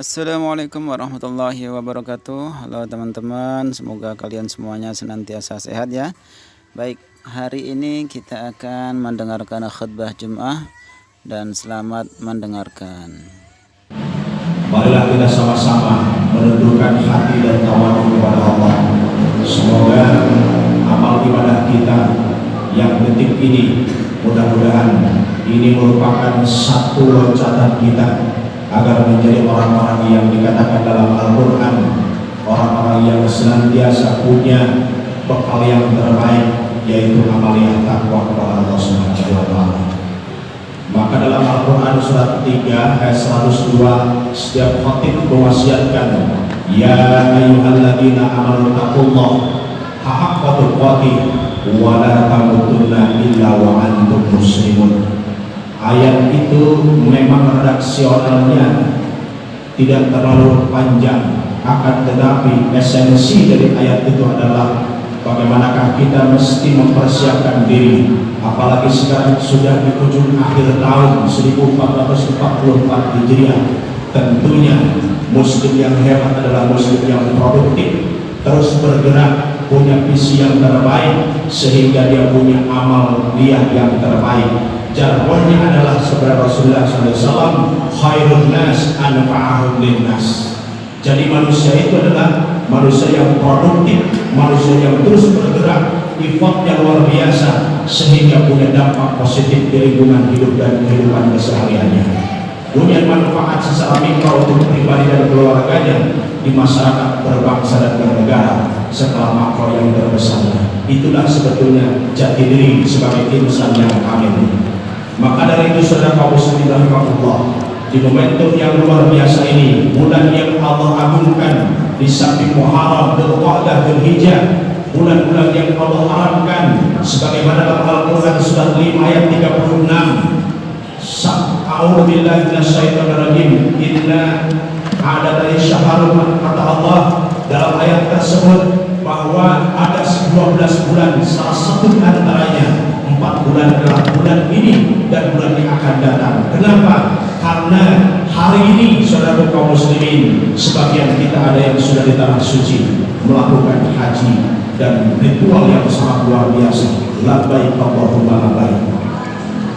Assalamualaikum warahmatullahi wabarakatuh. Halo teman-teman, semoga kalian semuanya senantiasa sehat ya. Baik, hari ini kita akan mendengarkan khutbah Jum'ah dan selamat mendengarkan. Marilah kita sama-sama menundukkan hati dan tawadhu kepada Allah. Semoga amal ibadah kita yang detik ini mudah-mudahan ini merupakan satu loncatan kita agar menjadi orang-orang yang dikatakan dalam Al-Quran, orang-orang yang senantiasa punya bekal yang terbaik, yaitu amal yang takwa kepada Allah Subhanahu wa Ta'ala. Maka dalam Al-Quran surat 3 ayat 102, setiap khatib mewasiatkan, ya ayyuhalladzina amanu taqullaha haqqa tuqatih wa la tamutunna illa wa antum muslimun. Ayat itu memang redaksionalnya tidak terlalu panjang, akan tetapi esensi dari ayat itu adalah bagaimanakah kita mesti mempersiapkan diri, apalagi sekarang sudah di ujung akhir tahun 1444 Hijriah. Tentunya muslim yang hebat adalah muslim yang produktif, terus bergerak, punya visi yang terbaik, sehingga dia punya amal dia yang terbaik. Jargonnya adalah sebenarnya Rasulullah SAW, khairun nas anfa'ahum linnas. Jadi manusia itu adalah manusia yang produktif, manusia yang terus bergerak, effortnya luar biasa, sehingga punya dampak positif di lingkungan hidup dan kehidupan kesehariannya. Punya manfaat secara mikro untuk pribadi dan keluarganya, di masyarakat, berbangsa dan bernegara, serta makro yang terbesar. Itulah sebetulnya jati diri sebagai insan yang kamil. Maka dari itu saudara kaum muslimin rahimahullah, di momentum yang luar biasa ini, bulan yang Allah agungkan, di samping Muharram, Dzulqa'dah, Dzulhijjah, bulan-bulan yang Allah haramkan, sebagaimana dalam Al-Quran surat 5 ayat 36, A'udzu billahi minasyaitonir rajim, inna adadai syahrun, kata Allah dalam ayat tersebut bahwa ada 12 bulan, salah satu antaranya 4 bulan adalah bulan ini dan bulan yang akan datang. Kenapa? Karena hari ini saudara kaum muslimin, sebagian kita ada yang sudah di tanah suci melakukan haji dan ritual yang sangat luar biasa, labbaik Allahumma labbaik.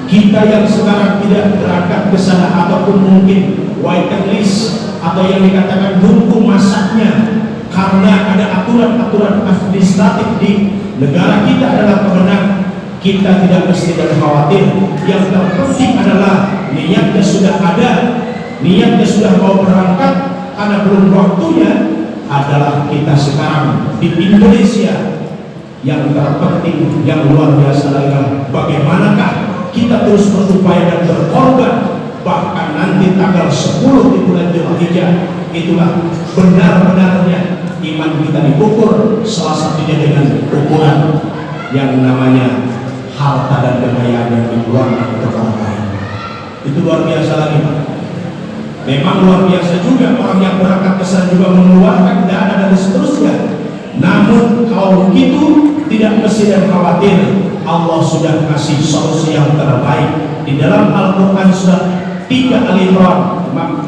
Kita yang sekarang tidak berangkat ke sana, ataupun mungkin waiting list atau yang dikatakan nunggu masaknya karena ada aturan-aturan administratif di negara kita adalah pemenang, kita tidak mesti dan khawatir. Yang terpenting adalah niatnya sudah ada, niatnya sudah mau berangkat, karena belum waktunya. Adalah kita sekarang di Indonesia, yang terpenting, yang luar biasa adalah bagaimanakah kita terus berupaya dan berkorban, bahkan nanti tanggal 10 di bulan Dzulhijjah, itulah benar-benarnya iman kita diukur, salah satunya dengan ukuran yang namanya harta dan kekayaan yang dikeluarkan untuk orang lain. Itu luar biasa lagi, Pak. Memang luar biasa juga orang yang berangkat ke sana juga mengeluarkan dana dan seterusnya. Namun kalau begitu tidak mesti dan khawatir, Allah sudah kasih solusi yang terbaik. Di dalam Al-Quran surat 3 Al-Imran,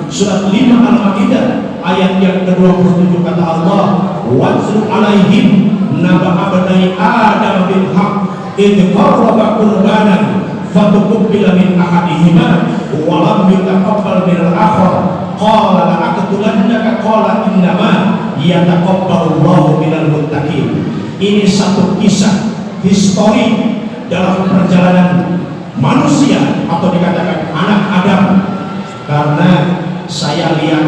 surat 5 Al-Ma'idah ayat yang ke-27 kata Allah, watlu alaihim naba abnai Adam bil haq idh qarraba qurbanan fatuqbila min ahadihima wa lam yutaqabbal min al-akhar qala la aqtulannaka qala innama yataqabbalu Allahu minal muttaqin. Ini satu kisah histori dalam perjalanan manusia atau dikatakan anak Adam, karena saya lihat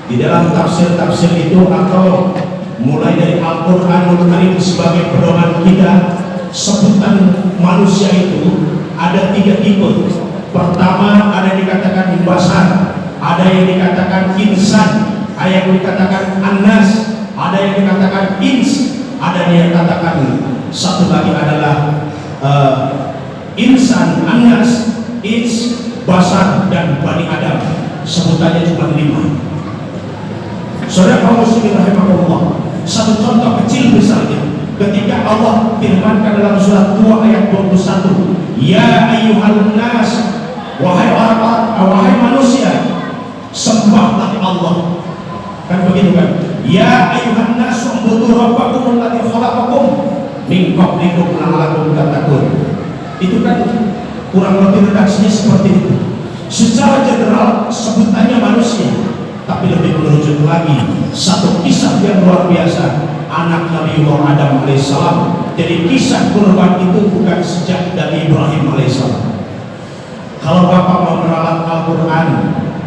di dalam tafsir-tafsir itu atau mulai dari Al-Quranul Karim sebagai pedoman kita, sebutan manusia itu ada 3 tipe. Pertama ada yang dikatakan basar, ada yang dikatakan insan, ada yang dikatakan anas, ada yang dikatakan ins, ada yang dikatakan satu lagi adalah insan, anas, ins, basar, dan bani Adam. Sebutannya cuma 5. Saudara kaum muslimin rahimahullah, satu contoh kecil misalnya, ketika Allah firmankan dalam surat 2 ayat 21, ya ayyuhan nas, wahai orang-orang, wahai manusia, sembah Allah. Kan begitu kan? Ya ayuhan nasu ubudu rabbakum alladzi khalaqakum min qablikum la'allakum tattaqun. Itu kan kurang lebih redaksinya seperti itu. Secara general sebutannya manusia, tapi lebih merujuk lagi satu kisah yang luar biasa, anak Nabi Adam alaihissalam. Jadi kisah kurban itu bukan sejak dari Ibrahim alaihissalam. Kalau Bapak mau meralat Al-Quran,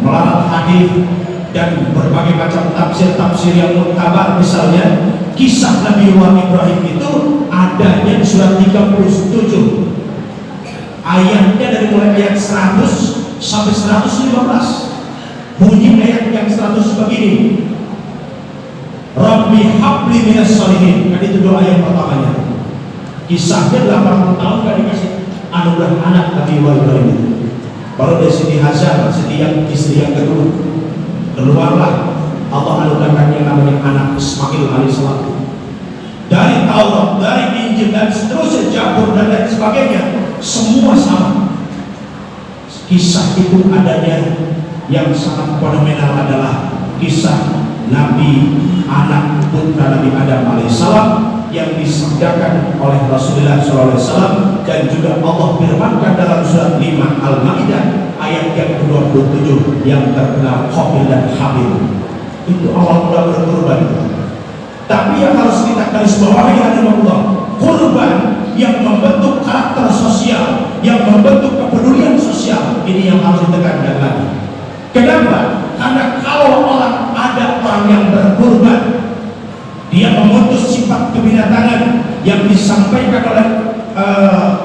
meralat hadis dan berbagai macam tafsir-tafsir yang mutabar, misalnya kisah Nabi Ibrahim itu adanya di surat 37, ayatnya dari mulai ayat 100 sampai 115. Bunyi ayat yang 100 begini, Rabbi habli minas sholihin. Kan itu doa yang pertamanya. Kisahnya 80 tahun kan dikasih anugerah anak Nabi Ibrahim itu. Baru dari Siti Hajar, istri yang kedua, keluarlah Allah anugerahkan yang namanya anak Ismail alaihissalam. Dari Taurat, dari Injil dan seterusnya, Zabur dan lain sebagainya, semua sama. Kisah itu adanya yang sangat fenomenal adalah kisah Nabi anak putra Nabi Adam alaihissalam yang disabdakan oleh Rasulullah SAW, dan juga Allah firmankan dalam surat 5 Al-Maidah ayat yang ke-27 yang terkenal Qabil dan Habil. Itu awal mula berkorban. Tapi yang harus kita garis bawahi adalah korban yang membentuk karakter sosial, yang membentuk kepedulian sosial. Ini yang harus ditekankan lagi. Kenapa? Karena kalau ada orang yang berkorban, dia memutus sifat kebinatangan yang disampaikan oleh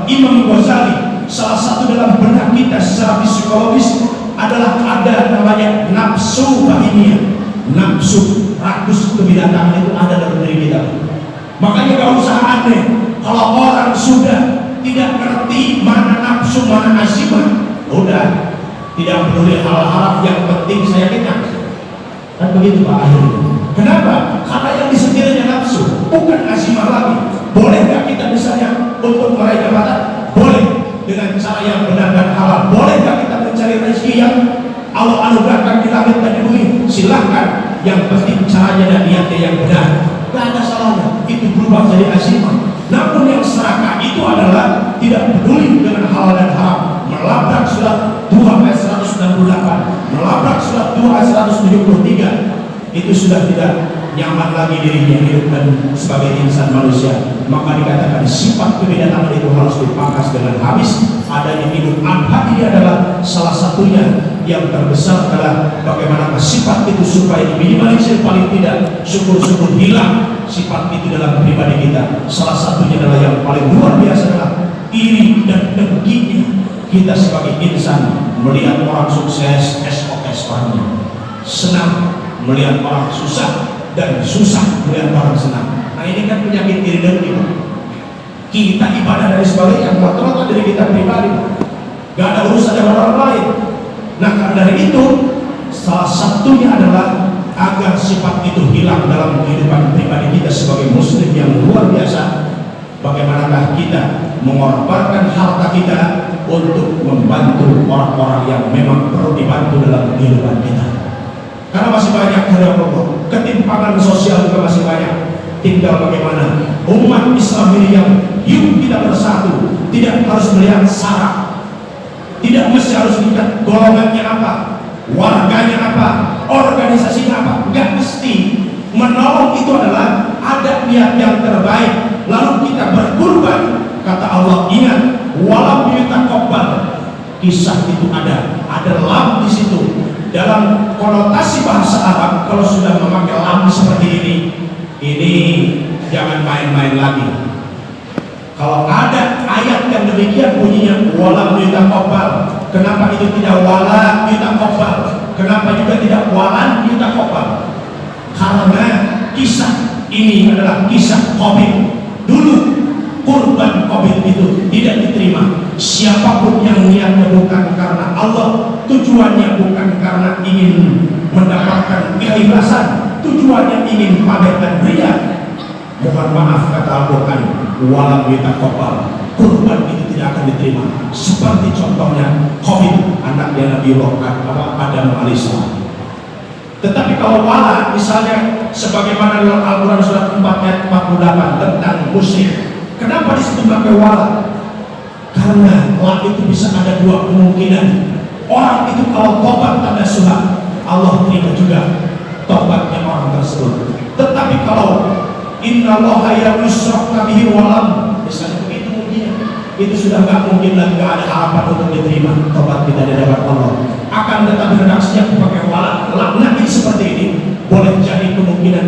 Imam Ghazali. Salah satu dalam benak kita secara psikologis adalah ada namanya nafsu bahimiyah, nafsu rakus kebinatangan itu ada dalam diri kita. Makanya gak usah aneh kalau orang sudah tidak ngerti mana nafsu mana azimah, udah tidak peduli hal-hal yang penting saya kenal. Kan begitu Pak akhirnya. Kenapa? Karena yang disentilnya nafsu, bukan azimah lagi. Boleh gak kita misalnya untuk meraih jabatan? Boleh, dengan cara yang benar dan halal. Boleh gak kita mencari rezeki yang Allah anugerahkan di langit dan di bumi? Silahkan. Yang penting caranya dan niatnya yang benar. Gak ada salahnya. Itu berubah jadi azimah. Namun yang serakah itu adalah tidak peduli dengan halal dan haram. Melabrak surat 2 ayat 168, melabrak surat 2 ayat 173. Itu sudah tidak nyaman lagi dirinya hidup dan sebagai insan manusia. Maka dikatakan sifat kebinatangan itu harus dipangkas dengan habis. Adanya hidup adha ini adalah salah satunya. Yang terbesar adalah bagaimana sifat itu supaya diminimalisir, paling tidak syukur-syukur hilang sifat itu dalam pribadi kita. Salah satunya adalah yang paling luar biasa adalah iri dan dengkinya. Kita sebagai insan melihat orang sukses, SOS orangnya, senang melihat orang susah, dan susah melihat orang senang. Nah ini kan penyakit iri dan dengki. Kita ibadah dari sebagainya mata-mata dari kita pribadi, gak ada urusan dengan orang lain. Nah karena dari itu salah satunya adalah agar sifat itu hilang dalam kehidupan pribadi kita sebagai muslim yang luar biasa. Bagaimanakah kita mengorbankan harta kita untuk membantu orang-orang yang memang perlu dibantu dalam kehidupan kita. Karena masih banyak ketimpangan sosial juga masih banyak. Tinggal bagaimana umat Islam ini yang hidup kita bersatu, tidak harus melihat syarat, tidak mesti harus lihat golongannya apa, warganya apa, organisasinya apa, nggak mesti. Menolong itu adalah ada niat yang terbaik, lalu kita berkorban. Kata Allah, ingat, walam yutaqabbal. Kisah itu ada lam di situ. Dalam konotasi bahasa Arab, kalau sudah memakai lam seperti ini jangan main-main lagi. Kalau ada ayat yang demikian bunyinya walam yutaqabbal, kenapa itu tidak wala yutaqabbal? Kenapa juga tidak walan yutaqabbal? Karena kisah ini adalah kisah Qabil. Dulu kurban Qabil itu tidak diterima. Siapapun yang niatnya bukan karena Allah, tujuannya bukan karena ingin mendapatkan keikhlasan, tujuannya ingin pamer dan ria, mohon maaf kata Al-Quran, walam yutaqabbal, kurban itu tidak akan diterima. Seperti contohnya Qabil, anaknya Nabi Adam alaihissalam. Tetapi kalau wala, misalnya sebagaimana dalam Al-Quran surat 4 ayat 48 tentang musyrik, kenapa disebut pakai wala? Karena wala itu bisa ada dua kemungkinan. Orang itu kalau tobat tanda sunnah, Allah terima juga tobatnya orang tersebut. Tetapi kalau innallaha yushraka bihi walam, misalnya begitu mungkin, itu sudah nggak mungkin lagi, nggak ada harapan untuk diterima tobat kita di hadapan Allah. Akan tetapi redaksinya pakai wala, laknat seperti ini boleh jadi kemungkinan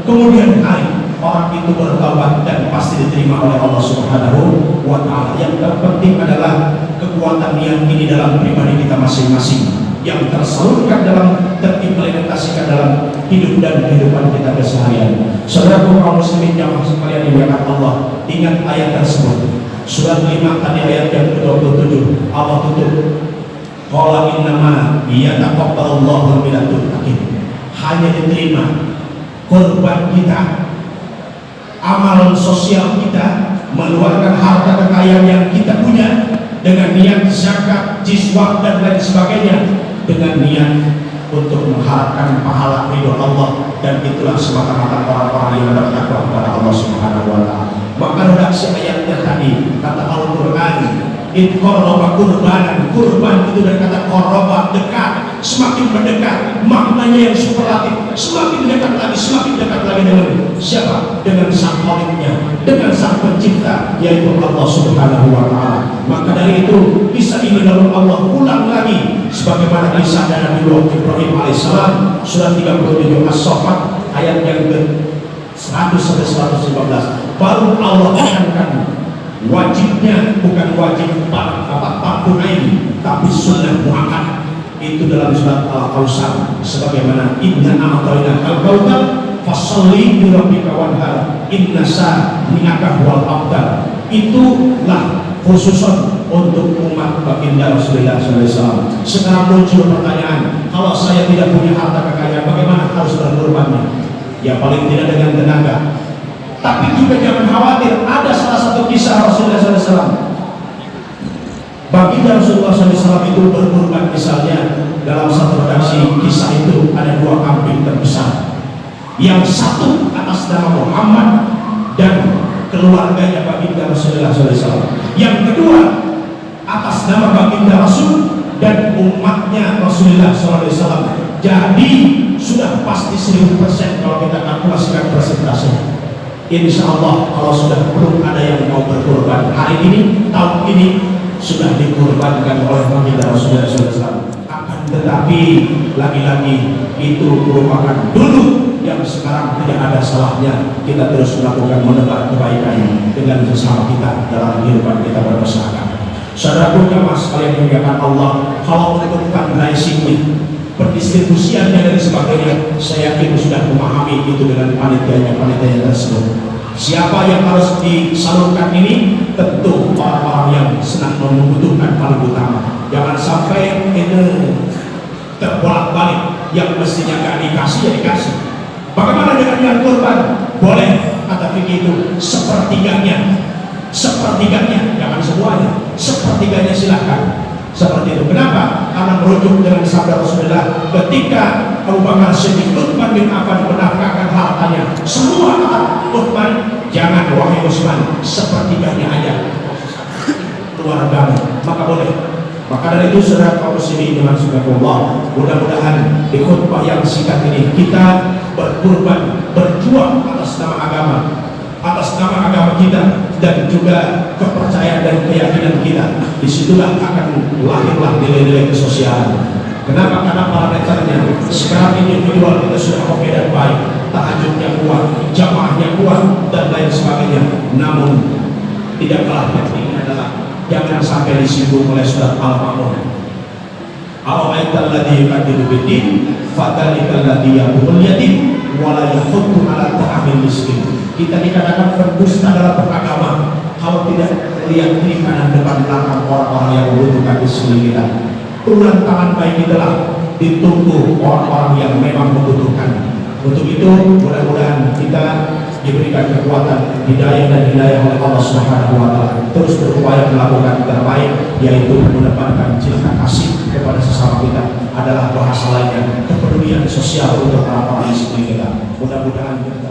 kemudian hari orang itu bertaubat dan pasti diterima oleh Allah Subhanahu wa Ta'ala. Yang terpenting adalah kekuatan yang ini dalam pribadi kita masing-masing, yang tersalurkan dalam, terimplementasikan dalam hidup dan kehidupan kita keseharian. Saudaraku kaum muslimin jamaah sekalian dimuliakan Allah, ingat ayat tersebut. Surat 5 tadi ayat yang ke-27, Allah tutup, qala innama yataqabbalullahu minal muttaqin. Hanya diterima korban kita, amalan sosial kita, mengeluarkan harta kekayaan yang kita punya dengan niat zakat, jizwah dan lain sebagainya, dengan niat untuk mengharapkan pahala ridho Allah, dan itulah semata-mata orang-orang yang bertakwa kepada Allah Subhanahu wa Ta'ala. Maka redaksi ayatnya tadi kata Al-Quran, in qoroba kurbanan, kurban itu dari kata qoroba, dekat, semakin mendekat, maknanya yang superlatif, semakin dekat lagi dengan siapa? Dengan sang Khaliknya, dengan sang pencipta, yaitu Allah Subhanahu wa Ta'ala. Maka dari itu kisah ini lalu Allah ulang lagi sebagaimana kisah Nabi Ibrahim alaihissalam, surat 37 As-Saffat ayat yang ke 100-115. Baru Allah tekankan wajibnya, bukan wajib Fardu'ain, tapi sunnah muakkad. Itu dalam surat Al-Kautsar, sebagaimana inna a'tainakal kautsar fasholli li rabbika wanhar inna shani'aka huwal abtar. Itulah khususon untuk umat baginda Rasulullah SAW. Sekarang muncul pertanyaan, kalau saya tidak punya harta kekayaan, bagaimana harus berkorbannya? Ya paling tidak dengan tenaga. Tapi juga jangan khawatir, ada salah satu kisah Rasulullah SAW. Baginda Rasulullah SAW itu berkorban, misalnya dalam satu redaksi kisah itu ada 2 kambing terbesar. Yang satu atas nama Muhammad dan keluarganya baginda Rasulullah SAW. Yang kedua atas nama baginda Rasul dan umatnya Rasulullah SAW. Jadi sudah pasti 1000% kalau kita kalkulasikan persentase. Insya Allah kalau sudah belum ada yang mau berkorban hari ini, tahun ini sudah dikorbankan oleh baginda Rasulullah SAW. Akan tetapi lagi-lagi itu merupakan dulu, yang sekarang tidak ada salahnya kita terus melakukan menebar kebaikan dengan sesama kita dalam kehidupan kita bermasyarakat. Saudaraku jamaah sekalian dimuliakan Allah, kalau untuk fundraisingnya, pendistribusiannya dan sebagainya, saya yakin sudah memahami itu dengan panitia tersebut. Siapa yang harus disalurkan ini? Tentu orang-orang yang senang membutuhkan paling utama. Jangan sampai ini terbolak-balik, yang mestinya nggak dikasih ya dikasih. Bagaimana dengan yang korban? Boleh, kata fikih itu sepertiganya, jangan semuanya, sepertiganya silahkan. Seperti itu. Kenapa? Karena merujuk dengan sabda Rasulullah ketika Abu Bakar Siddiq, Utsman bin Affan menafkahkan hartanya, semua kata Utsman, jangan wahai Utsman, sepertiganya aja keluargamu, maka boleh. Maka dari itu saudara kaum muslimin dengan Allah, mudah-mudahan di khutbah yang singkat ini kita berkorban, berjuang atas nama agama kita dan juga kepercayaan dan keyakinan kita. Disitulah akan lahirlah nilai-nilai kesosialan. Kenapa? Karena parameternya sekarang individual kita sudah oke dan baik, tahajudnya kuat, jamaahnya kuat dan lain sebagainya. Namun tidak kalah penting adalah jangan sampai disinggung oleh surat Al-Ma'un. Ara'aital ladzi yukadzibu bid-din fadzalikal ladzi yaqulul yatim wa la yahuddu 'ala ta'amil miskin. Kita dikatakan berdusta dalam beragama kalau tidak melihat kiri kanan depan belakang orang-orang yang membutuhkan di sekeliling kita. Uluran tangan baik itulah ditunggu orang-orang yang memang membutuhkan. Untuk itu mudah-mudahan kita diberikan kekuatan hidayah dan hidayah oleh Allah Subhanahu wa Ta'ala, terus berupaya melakukan terbaik, yaitu mendepankan cinta kasih kepada sesama kita adalah bahasa lainnya kepedulian sosial untuk para-para istri kita. Mudah-mudahan kita